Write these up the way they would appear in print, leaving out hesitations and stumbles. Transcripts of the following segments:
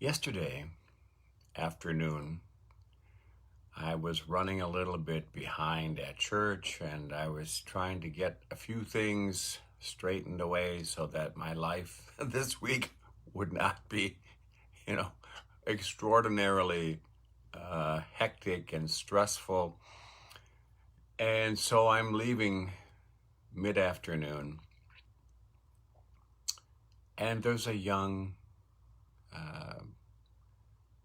Yesterday afternoon, I was running a little bit behind at church and I was trying to get a few things straightened away so that my life this week would not be, you know, extraordinarily hectic and stressful. And so I'm leaving mid afternoon, and there's a young, uh,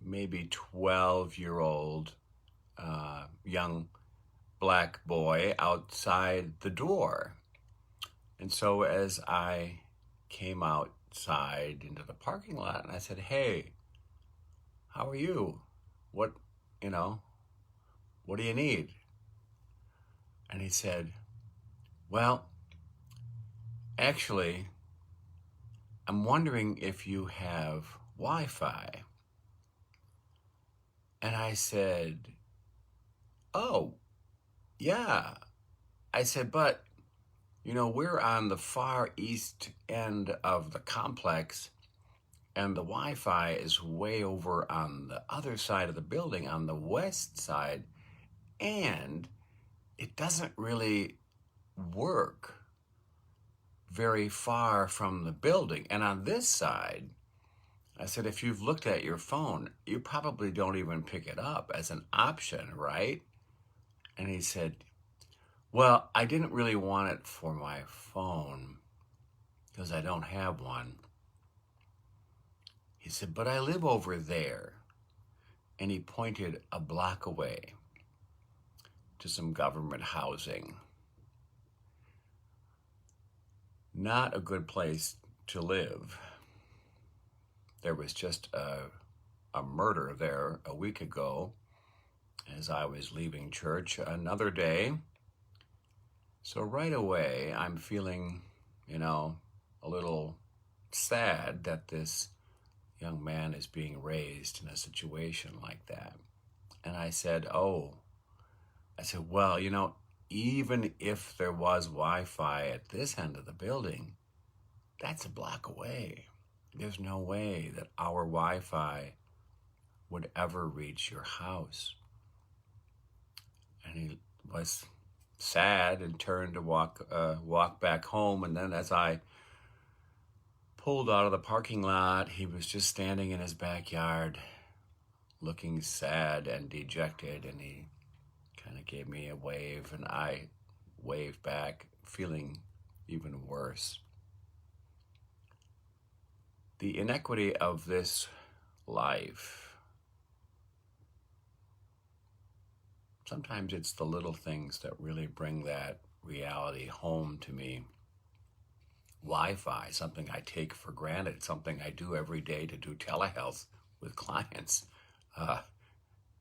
maybe 12-year-old young black boy outside the door. And so as I came outside into the parking lot, and I said, "Hey, how are you? What, you know, what do you need?" And he said, "Well, actually, I'm wondering if you have Wi-Fi." And I said, "Oh, yeah." I said, "But, we're on the far east end of the complex, and the Wi-Fi is way over on the other side of the building, on the west side, and it doesn't really work very far from the building. And on this side," I said, "if you've looked at your phone, you probably don't even pick it up as an option, right?" And he said, "Well, I didn't really want it for my phone because I don't have one." He said, "But I live over there." And he pointed a block away to some government housing. Not a good place to live. There was just a murder there a week ago as I was leaving church another day. So right away, I'm feeling, a little sad that this young man is being raised in a situation like that. And I said, "Well, even if there was Wi-Fi at this end of the building, that's a block away. There's no way that our Wi-Fi would ever reach your house." And he was sad and turned to walk back home. And then as I pulled out of the parking lot, he was just standing in his backyard looking sad and dejected, and he kind of gave me a wave, and I waved back, feeling even worse. The inequity of this life, sometimes it's the little things that really bring that reality home to me. Wi-Fi, something I take for granted, something I do every day to do telehealth with clients.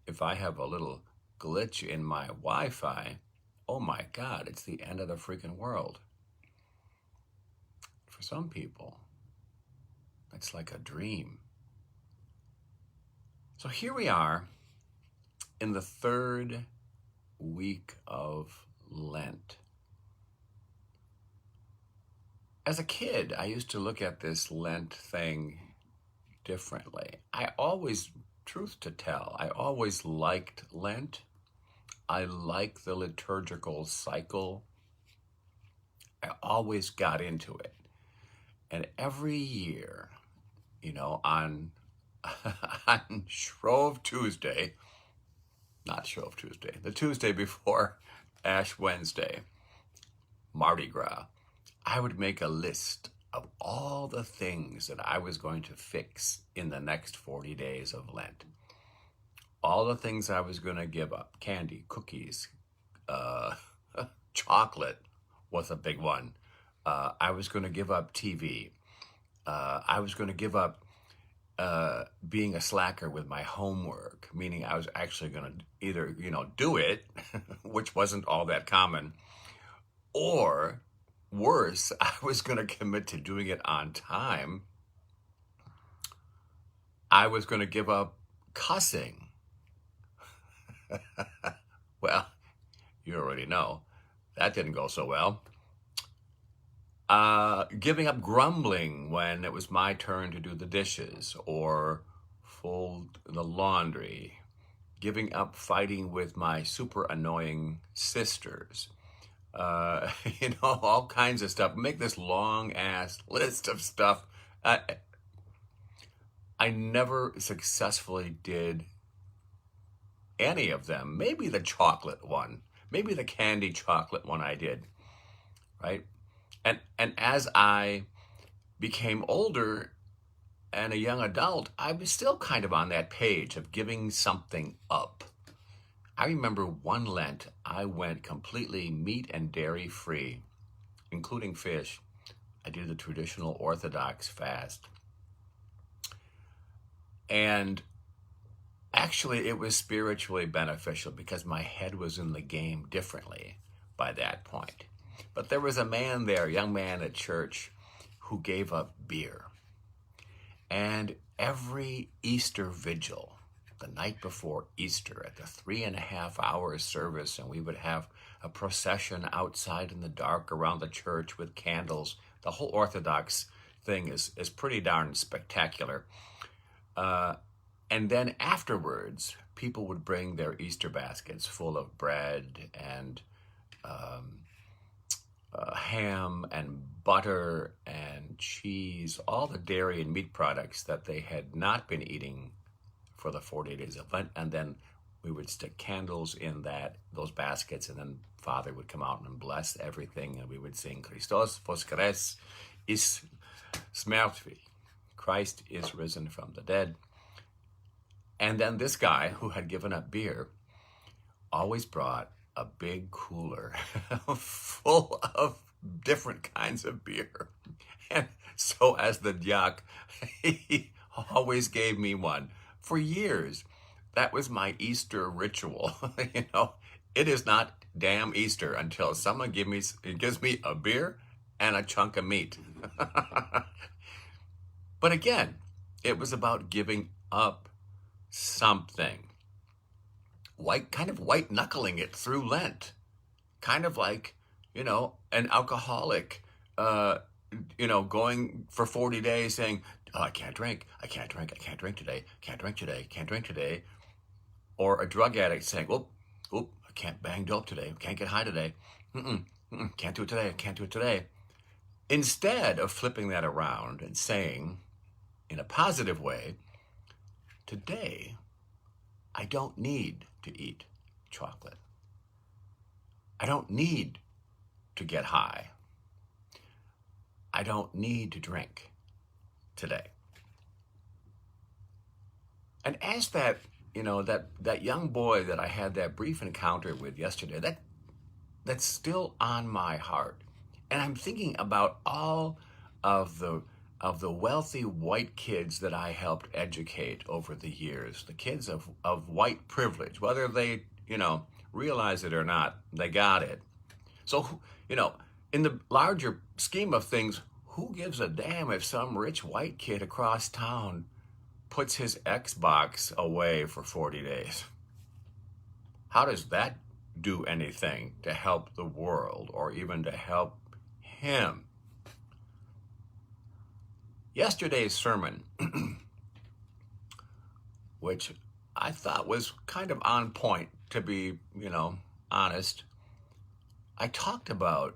If I have a little glitch in my Wi-Fi, oh my God, it's the end of the freaking world. For some people, it's like a dream. So here we are in the third week of Lent. As a kid, I used to look at this Lent thing differently. Truth to tell, I always liked Lent. I like the liturgical cycle. I always got into it. And every year, on on Shrove Tuesday, not Shrove Tuesday, the Tuesday before Ash Wednesday, Mardi Gras, I would make a list of all the things that I was going to fix in the next 40 days of Lent. All the things I was going to give up: candy, cookies, chocolate was a big one. I was going to give up TV. I was going to give up being a slacker with my homework, meaning I was actually going to either, do it, which wasn't all that common, or worse, I was going to commit to doing it on time. I was going to give up cussing. Well, you already know that didn't go so well. Giving up grumbling when it was my turn to do the dishes, or fold the laundry, giving up fighting with my super annoying sisters, uh, all kinds of stuff. Make this long ass list of stuff. I never successfully did any of them. Maybe the chocolate one, maybe the candy chocolate one I did, right? And as I became older and a young adult, I was still kind of on that page of giving something up. I remember one Lent, I went completely meat and dairy free, including fish. I did the traditional Orthodox fast. And actually, it was spiritually beneficial because my head was in the game differently by that point. But there was a man there, a young man at church, who gave up beer. And every Easter vigil, the night before Easter, at the 3.5 hour service, and we would have a procession outside in the dark around the church with candles. The whole Orthodox thing is pretty darn spectacular. And then afterwards, people would bring their Easter baskets full of bread and ham and butter and cheese, all the dairy and meat products that they had not been eating for the 40 days of Lent. And then we would stick candles in those baskets, and then Father would come out and bless everything, and we would sing Christos voskres is smertvi. Christ is risen from the dead. And then this guy who had given up beer always brought a big cooler full of different kinds of beer. And so as the diak, he always gave me one. For years, that was my Easter ritual. It is not damn Easter until someone gives me a beer and a chunk of meat. But again, it was about giving up something. Kind of white knuckling it through Lent. Kind of like, an alcoholic, going for 40 days saying, oh, I can't drink today, can't drink today. Or a drug addict saying, I can't bang dope today, can't get high today, can't do it today. Instead of flipping that around and saying, in a positive way, today, I don't need to eat chocolate. I don't need to get high. I don't need to drink today. And as that young boy that I had that brief encounter with yesterday, that's still on my heart. And I'm thinking about all of the wealthy white kids that I helped educate over the years, the kids of white privilege, whether they, realize it or not, they got it. So, in the larger scheme of things, who gives a damn if some rich white kid across town puts his Xbox away for 40 days? How does that do anything to help the world or even to help him? Yesterday's sermon, which I thought was kind of on point, to be, honest, I talked about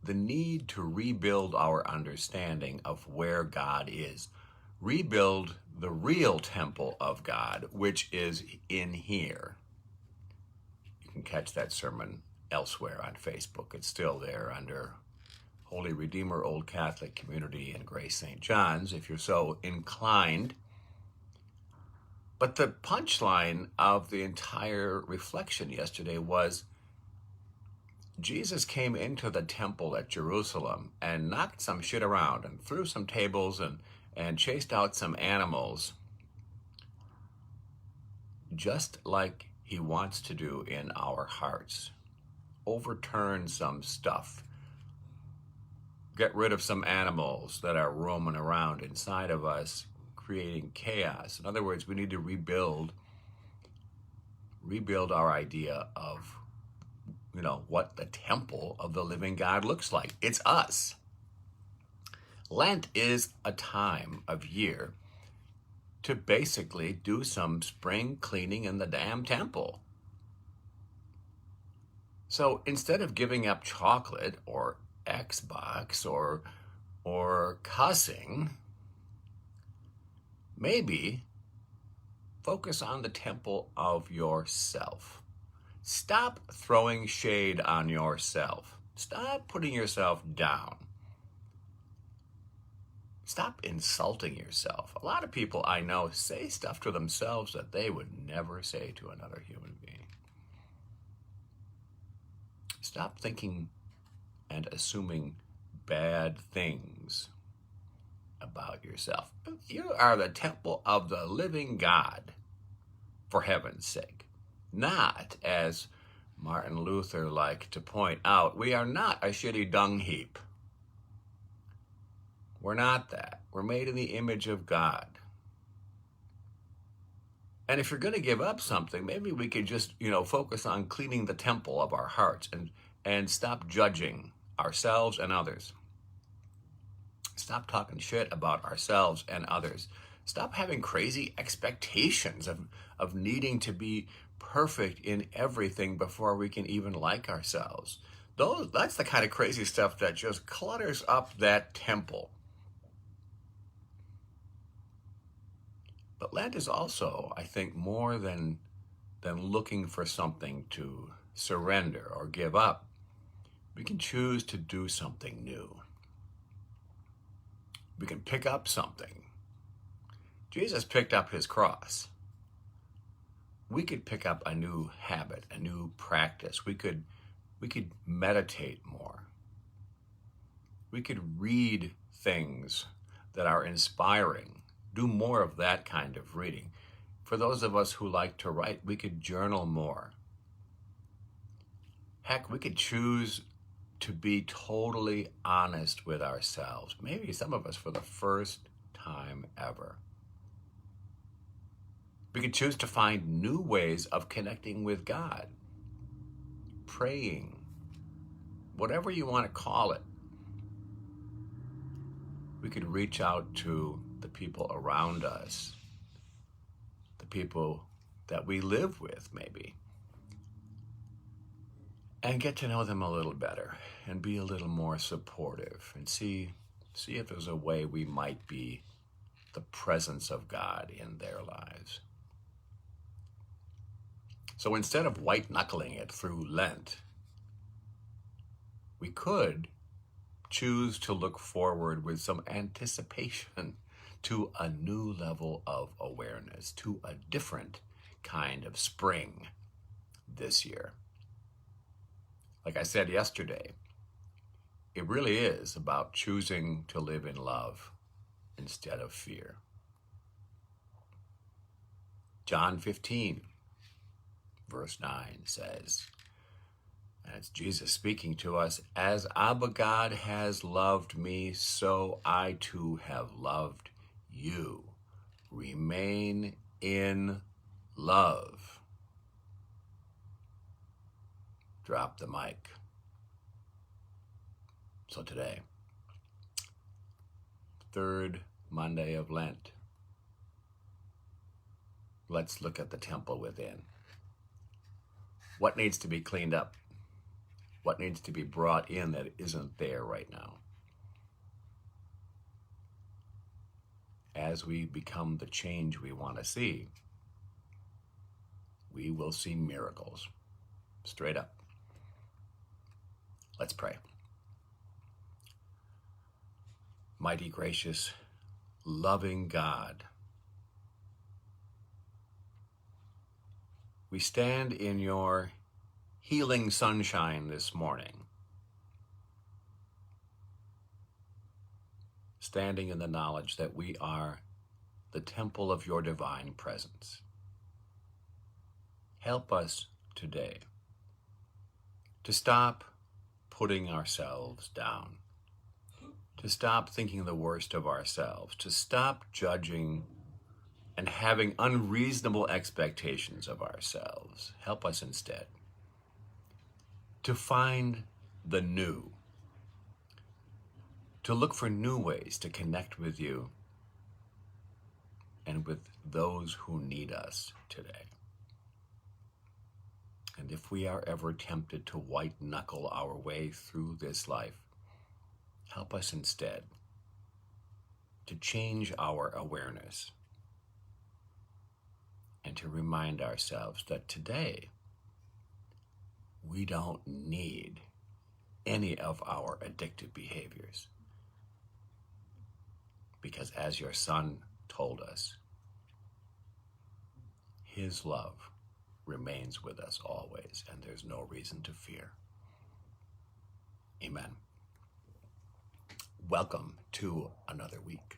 the need to rebuild our understanding of where God is. Rebuild the real temple of God, which is in here. You can catch that sermon elsewhere on Facebook. It's still there under Holy Redeemer Old Catholic Community and Grace St. John's, if you're so inclined. But the punchline of the entire reflection yesterday was Jesus came into the temple at Jerusalem and knocked some shit around and threw some tables and chased out some animals, just like he wants to do in our hearts. Overturn some stuff. Get rid of some animals that are roaming around inside of us, creating chaos. In other words, we need to rebuild our idea of, what the temple of the living God looks like. It's us. Lent is a time of year to basically do some spring cleaning in the damn temple. So instead of giving up chocolate or Xbox or cussing, maybe focus on the temple of yourself. Stop throwing shade on yourself. Stop putting yourself down. Stop insulting yourself. A lot of people I know say stuff to themselves that they would never say to another human being. Stop thinking and assuming bad things about yourself. You are the temple of the living God, for heaven's sake. Not, as Martin Luther liked to point out, we are not a shitty dung heap. We're not that. We're made in the image of God. And if you're going to give up something, maybe we could just, focus on cleaning the temple of our hearts and stop judging ourselves and others. Stop talking shit about ourselves and others. Stop having crazy expectations of needing to be perfect in everything before we can even like ourselves. That's the kind of crazy stuff that just clutters up that temple. But Lent is also, I think, more than looking for something to surrender or give up. We can choose to do something new. We can pick up something. Jesus picked up his cross. We could pick up a new habit, a new practice. We could meditate more. We could read things that are inspiring. Do more of that kind of reading. For those of us who like to write, we could journal more. Heck, we could choose to be totally honest with ourselves. Maybe some of us for the first time ever. We could choose to find new ways of connecting with God, praying, whatever you want to call it. We could reach out to the people around us, the people that we live with maybe, and get to know them a little better and be a little more supportive and see if there's a way we might be the presence of God in their lives. So instead of white-knuckling it through Lent, we could choose to look forward with some anticipation to a new level of awareness, to a different kind of spring this year. Like I said yesterday, it really is about choosing to live in love instead of fear. John 15, verse 9 says, and it's Jesus speaking to us, as Abba God has loved me, so I too have loved you. Remain in love. Drop the mic. So today, third Monday of Lent, let's look at the temple within. What needs to be cleaned up? What needs to be brought in that isn't there right now? As we become the change we want to see, we will see miracles. Straight up. Let's pray. Mighty, gracious, loving God, we stand in your healing sunshine this morning, standing in the knowledge that we are the temple of your divine presence. Help us today to stop putting ourselves down, to stop thinking the worst of ourselves, to stop judging and having unreasonable expectations of ourselves. Help us instead to find the new, to look for new ways to connect with you and with those who need us today. And if we are ever tempted to white knuckle our way through this life, help us instead to change our awareness and to remind ourselves that today we don't need any of our addictive behaviors. Because as your son told us, his love remains with us always, and there's no reason to fear. Amen. Welcome to another week.